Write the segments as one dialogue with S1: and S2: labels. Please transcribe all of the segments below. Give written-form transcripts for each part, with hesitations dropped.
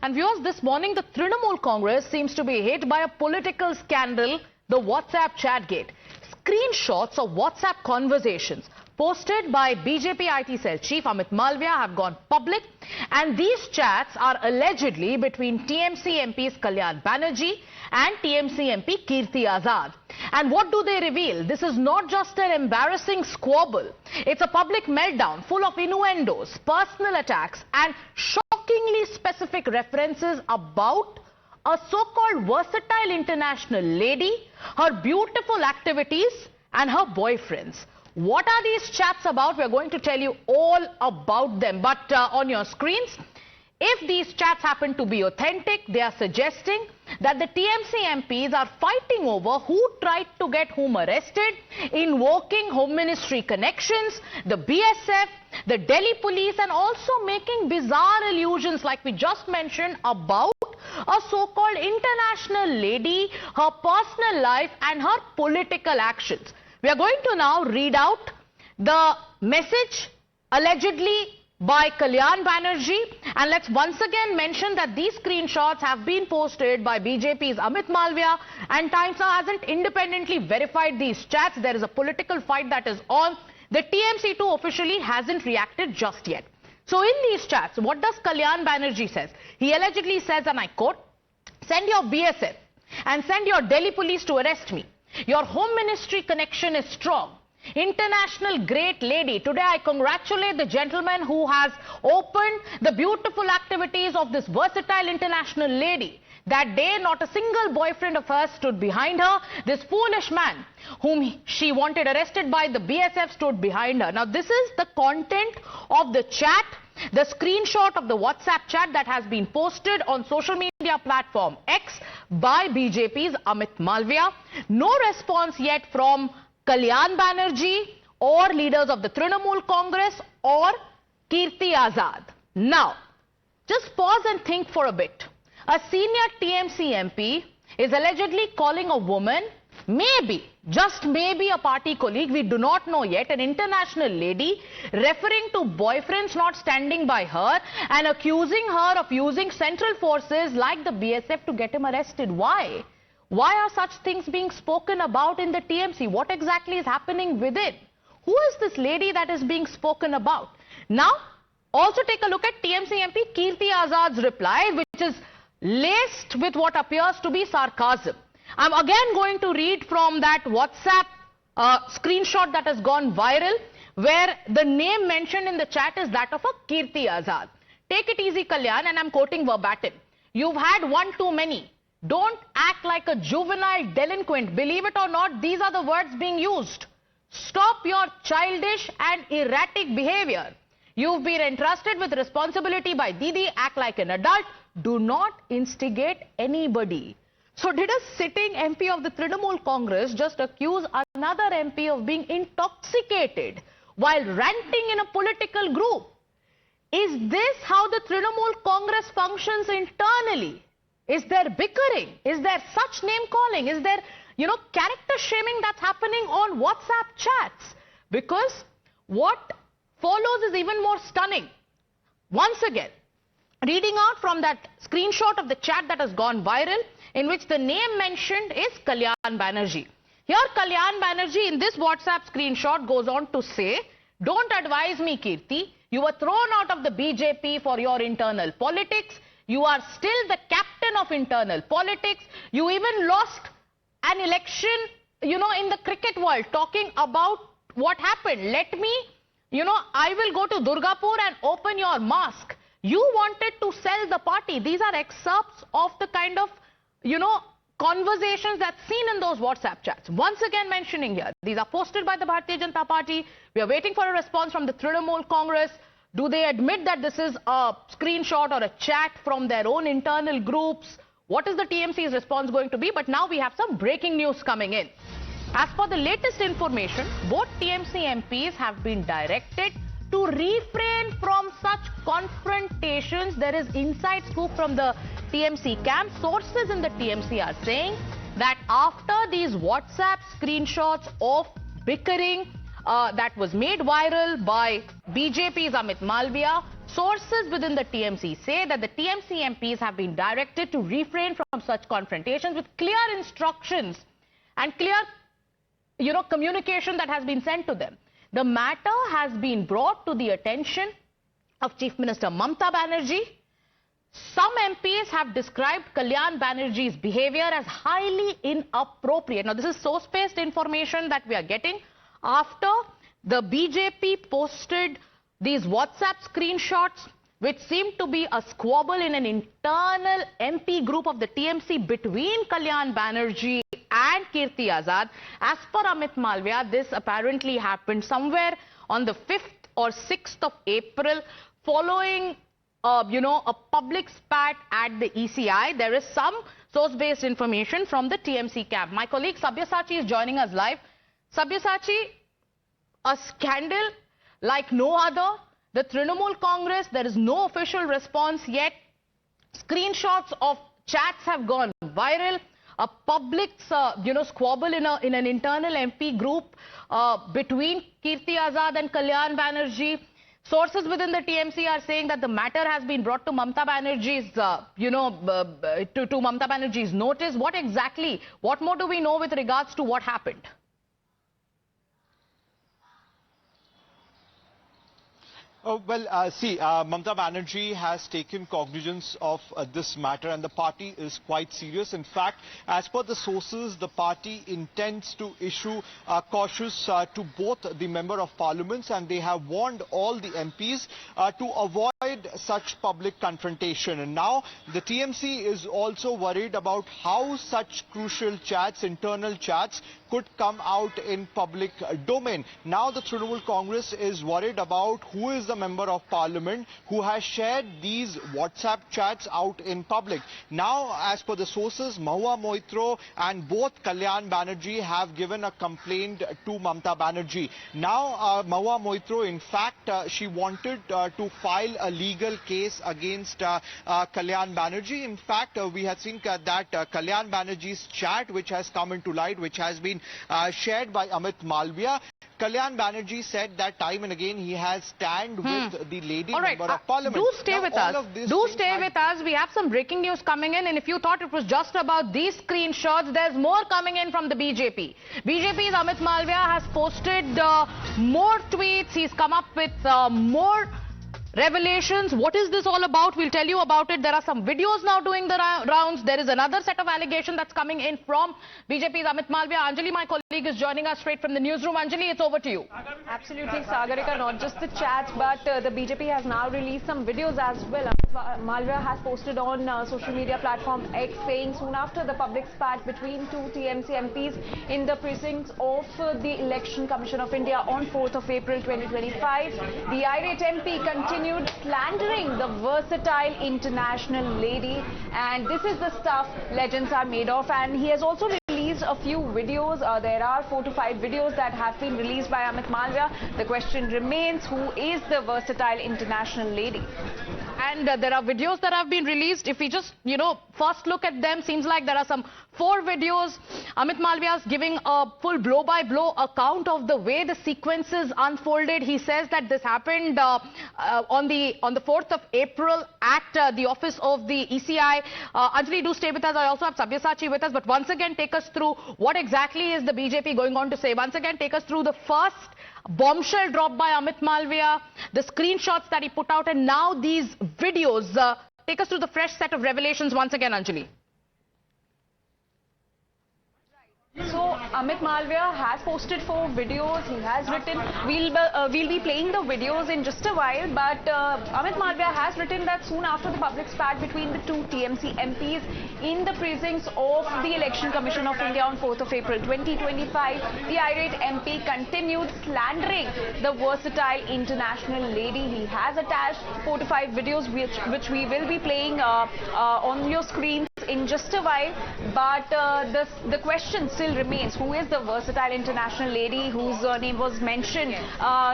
S1: And viewers, this morning the Trinamool Congress seems to be hit by a political scandal, the WhatsApp chatgate. Screenshots of WhatsApp conversations posted by BJP IT cell chief Amit Malviya have gone public, and these chats are allegedly between TMC MPs Kalyan Banerjee and TMC MP Kirti Azad. And what do they reveal? This is not just an embarrassing squabble. It's a public meltdown full of innuendos, personal attacks and shockingly specific references about a so-called versatile international lady, her beautiful activities and her boyfriends. What are these chats about? We're going to tell you all about them. But on your screens, if these chats happen to be authentic, they are suggesting that the TMC MPs are fighting over who tried to get whom arrested, invoking Home Ministry connections, the BSF, the Delhi police, and also making bizarre allusions like we just mentioned about a so-called international lady, her personal life and her political actions. We are going to now read out the message allegedly by Kalyan Banerjee, and let's once again mention that these screenshots have been posted by BJP's Amit Malviya, and Times Now hasn't independently verified these chats. There is a political fight that is on. The TMC too officially hasn't reacted just yet. So in these chats, what does Kalyan Banerjee says? He allegedly says, and I quote, "Send your BSF and send your Delhi police to arrest me. Your Home Ministry connection is strong. International great lady. Today I congratulate the gentleman who has opened the beautiful activities of this versatile international lady. That day not a single boyfriend of hers stood behind her. This foolish man whom she wanted arrested by the BSF stood behind her." Now this is the content of the chat, the screenshot of the WhatsApp chat that has been posted on social media platform X by BJP's Amit Malviya. No response yet from Kalyan Banerjee or leaders of the Trinamool Congress or Kirti Azad. Now, just pause and think for a bit. A senior TMC MP is allegedly calling a woman, maybe, just maybe a party colleague, we do not know yet, an international lady, referring to boyfriends not standing by her and accusing her of using central forces like the BSF to get him arrested. Why? Why are such things being spoken about in the TMC? What exactly is happening within? Who is this lady that is being spoken about? Now, also take a look at TMC MP Kirti Azad's reply, which is laced with what appears to be sarcasm. I'm again going to read from that WhatsApp screenshot that has gone viral, where the name mentioned in the chat is that of a Kirti Azad. "Take it easy, Kalyan," and I'm quoting verbatim. "You've had one too many. Don't act like a juvenile delinquent." Believe it or not, these are the words being used. "Stop your childish and erratic behavior. You've been entrusted with responsibility by Didi. Act like an adult. Do not instigate anybody." So did a sitting MP of the Trinamool Congress just accuse another MP of being intoxicated while ranting in a political group? Is this how the Trinamool Congress functions internally? Is there bickering? Is there such name calling? Is there, character shaming that's happening on WhatsApp chats? Because what follows is even more stunning. Once again, reading out from that screenshot of the chat that has gone viral, in which the name mentioned is Kalyan Banerjee. Here Kalyan Banerjee in this WhatsApp screenshot goes on to say, "Don't advise me, Kirti. You were thrown out of the BJP for your internal politics. You are still the captain of internal politics. You even lost an election, in the cricket world, talking about what happened. Let me, I will go to Durgapur and open your mosque. You wanted to sell the party." These are excerpts of the kind of, conversations that's seen in those WhatsApp chats. Once again mentioning here, these are posted by the Bharatiya Janata Party. We are waiting for a response from the Trinamool Congress. Do they admit that this is a screenshot or a chat from their own internal groups? What is the TMC's response going to be? But now we have some breaking news coming in. As per the latest information, both TMC MPs have been directed to refrain from such confrontations. There is inside scoop from the TMC camp. Sources in the TMC are saying that after these WhatsApp screenshots of bickering, that was made viral by BJP's Amit Malviya. Sources within the TMC say that the TMC MPs have been directed to refrain from such confrontations with clear instructions and clear, communication that has been sent to them. The matter has been brought to the attention of Chief Minister Mamata Banerjee. Some MPs have described Kalyan Banerjee's behavior as highly inappropriate. Now, this is source-based information that we are getting after the BJP posted these WhatsApp screenshots, which seem to be a squabble in an internal MP group of the TMC between Kalyan Banerjee and Kirti Azad. As per Amit Malviya, this apparently happened somewhere on the 5th or 6th of April, following a public spat at the ECI. There is some source-based information from the TMC camp. My colleague Sabyasachi is joining us live. Sabyasachi, a scandal like no other. The Trinamool Congress, there is no official response yet. Screenshots of chats have gone viral. A public, squabble in an internal MP group between Kirti Azad and Kalyan Banerjee. Sources within the TMC are saying that the matter has been brought to Mamata Banerjee's, to Mamata Banerjee's notice. What more do we know with regards to what happened?
S2: Mamata Banerjee has taken cognizance of this matter, and the party is quite serious. In fact, as per the sources, the party intends to issue cautious to both the Member of Parliaments, and they have warned all the MPs to avoid such public confrontation. And now the TMC is also worried about how such crucial chats, internal chats, could come out in public domain. Now the Trinamool Congress is worried about who is the Member of Parliament who has shared these WhatsApp chats out in public. Now, as per the sources, Mahua Moitro and both Kalyan Banerjee have given a complaint to Mamata Banerjee. Now, Mahua Moitro, in fact, she wanted to file a legal case against Kalyan Banerjee. In fact, we have seen that Kalyan Banerjee's chat, which has come into light, which has been shared by Amit Malviya. Kalyan Banerjee said that time and again he has stand with the lady Member of Parliament.
S1: Do stay with us. Do stay with us. We have some breaking news coming in, and if you thought it was just about these screenshots, there's more coming in from the BJP. BJP's Amit Malviya has posted more tweets. He's come up with more revelations. What is this all about? We'll tell you about it. There are some videos now doing the rounds. There is another set of allegations that's coming in from BJP's Amit Malviya. Anjali, my colleague, is joining us straight from the newsroom. Anjali, it's over to you.
S3: Absolutely, Sagarika. Not just the chats, but the BJP has now released some videos as well. Amit Malviya has posted on social media platform X, saying soon after the public spat between two TMC MPs in the precincts of the Election Commission of India on 4th of April 2025, the irate MP continued slandering the versatile international lady, and this is the stuff legends are made of. And he has also released a few videos. There are 4 to 5 videos that have been released by Amit Malviya. The question remains, who is the versatile international lady?
S1: And there are videos that have been released. If we just, first look at them, seems like there are some 4 videos. Amit Malviya is giving a full blow-by-blow account of the way the sequences unfolded. He says that this happened on the 4th of April at the office of the ECI. Anjali, do stay with us. I also have Sabyasachi with us. But once again, take us through what exactly is the BJP going on to say. Once again, take us through the first bombshell dropped by Amit Malviya, the screenshots that he put out, and now these videos. Take us through the fresh set of revelations once again, Anjali.
S3: So Amit Malviya has posted 4 videos. He has written, we'll be playing the videos in just a while, but Amit Malviya has written that soon after the public spat between the two TMC MPs in the precincts of the Election Commission of India on 4th of April 2025, the irate MP continued slandering the versatile international lady. He has attached 4 to 5 videos which we will be playing on your screens in just a while, but the question still remains, who is the versatile international lady whose name was mentioned?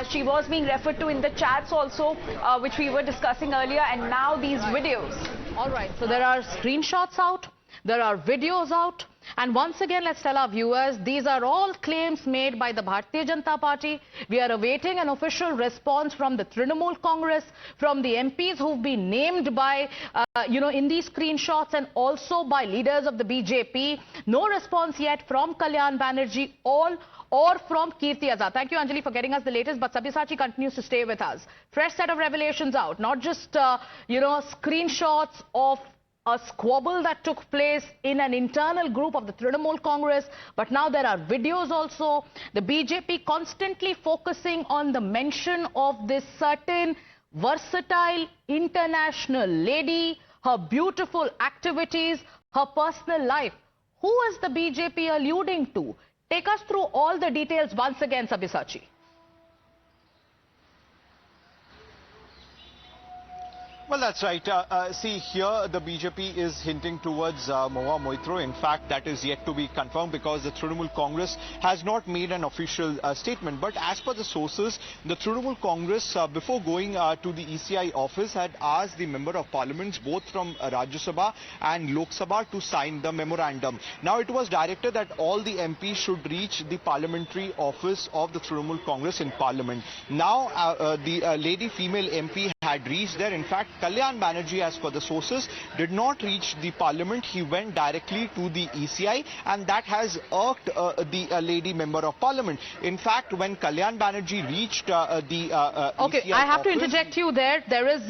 S3: She was being referred to in the chats also, which we were discussing earlier, and now these videos.
S1: All right, so there are screenshots out. There are videos out. And once again, let's tell our viewers, these are all claims made by the Bharatiya Janata Party. We are awaiting an official response from the Trinamool Congress, from the MPs who've been named by, in these screenshots, and also by leaders of the BJP. No response yet from Kalyan Banerjee or from Kirti Azad. Thank you, Anjali, for getting us the latest. But Sabyasachi continues to stay with us. Fresh set of revelations out, not just, screenshots of a squabble that took place in an internal group of the Trinamool Congress, but now there are videos also. The BJP constantly focusing on the mention of this certain versatile international lady, her beautiful activities, her personal life. Who is the BJP alluding to? Take us through all the details once again, Sabyasachi.
S2: Well, that's right. See, here the BJP is hinting towards Mahua Moitro. In fact, that is yet to be confirmed because the Trinamool Congress has not made an official statement. But as per the sources, the Trinamool Congress, before going to the ECI office, had asked the Member of Parliaments, both from Rajya Sabha and Lok Sabha, to sign the memorandum. Now, it was directed that all the MPs should reach the parliamentary office of the Trinamool Congress in Parliament. Now, the lady female MP had reached there. In fact, Kalyan Banerjee, as per the sources, did not reach the parliament. He went directly to the ECI, and that has irked the lady member of parliament. In fact, when Kalyan Banerjee reached the
S1: Okay,
S2: ECI
S1: I have to
S2: office,
S1: interject you there. There is